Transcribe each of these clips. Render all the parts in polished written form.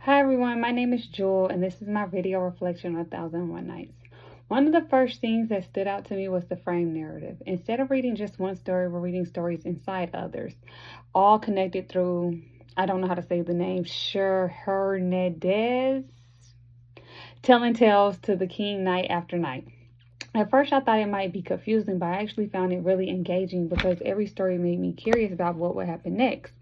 Hi everyone, my name is Jewel and this is my video reflection on 1001 Nights. One of the first things that stood out to me was the frame narrative. Instead of reading just one story, we're reading stories inside others, all connected through, I don't know how to say the name, Hernandez, telling tales to the king night after night. At first, I thought it might be confusing, but I actually found it really engaging because every story made me curious about what would happen next.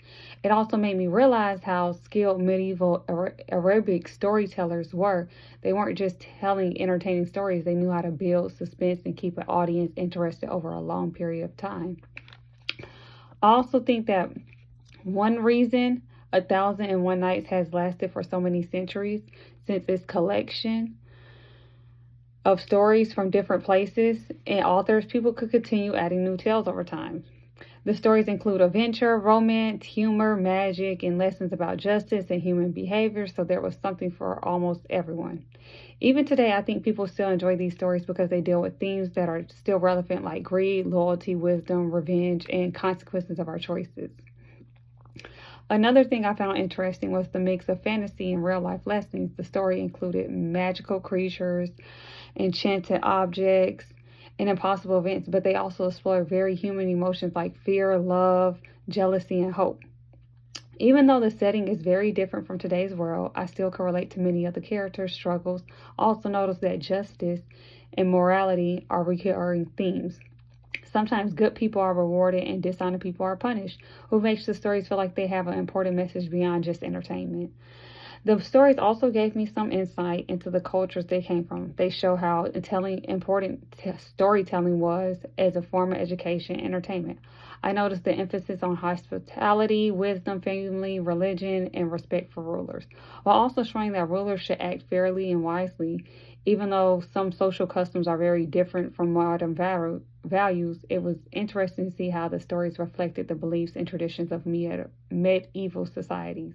It also made me realize how skilled medieval Arabic storytellers were. They weren't just telling entertaining stories, they knew how to build suspense and keep an audience interested over a long period of time. I also think that one reason 1001 Nights has lasted for so many centuries, since its collection of stories from different places and authors, people could continue adding new tales over time. The stories include adventure, romance, humor, magic, and lessons about justice and human behavior, so there was something for almost everyone. Even today, I think people still enjoy these stories because they deal with themes that are still relevant, like greed, loyalty, wisdom, revenge, and consequences of our choices. Another thing I found interesting was the mix of fantasy and real life lessons. The story included magical creatures, enchanted objects, and impossible events, but they also explore very human emotions like fear, love, jealousy, and hope. Even though the setting is very different from today's world, I still can relate to many of the characters' struggles. Also notice that justice and morality are recurring themes. Sometimes good people are rewarded and dishonest people are punished, which makes the stories feel like they have an important message beyond just entertainment. The stories also gave me some insight into the cultures they came from. They show how important storytelling was as a form of education and entertainment. I noticed the emphasis on hospitality, wisdom, family, religion, and respect for rulers, while also showing that rulers should act fairly and wisely. Even though some social customs are very different from modern values, it was interesting to see how the stories reflected the beliefs and traditions of medieval societies.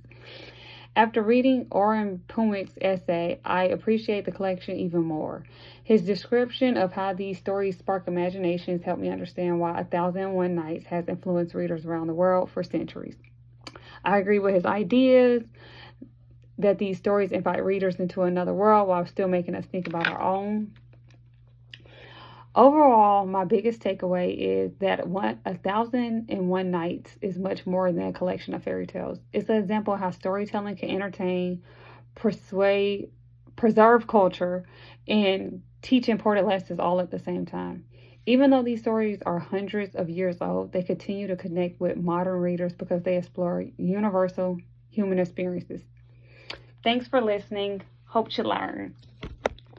After reading Orhan Pamuk's essay, I appreciate the collection even more. His description of how these stories spark imaginations helped me understand why 1001 Nights has influenced readers around the world for centuries. I agree with his ideas that these stories invite readers into another world while still making us think about our own. Overall, my biggest takeaway is that 1001 Nights is much more than a collection of fairy tales. It's an example of how storytelling can entertain, persuade, preserve culture, and teach important lessons all at the same time. Even though these stories are hundreds of years old, they continue to connect with modern readers because they explore universal human experiences. Thanks for listening. Hope you learn.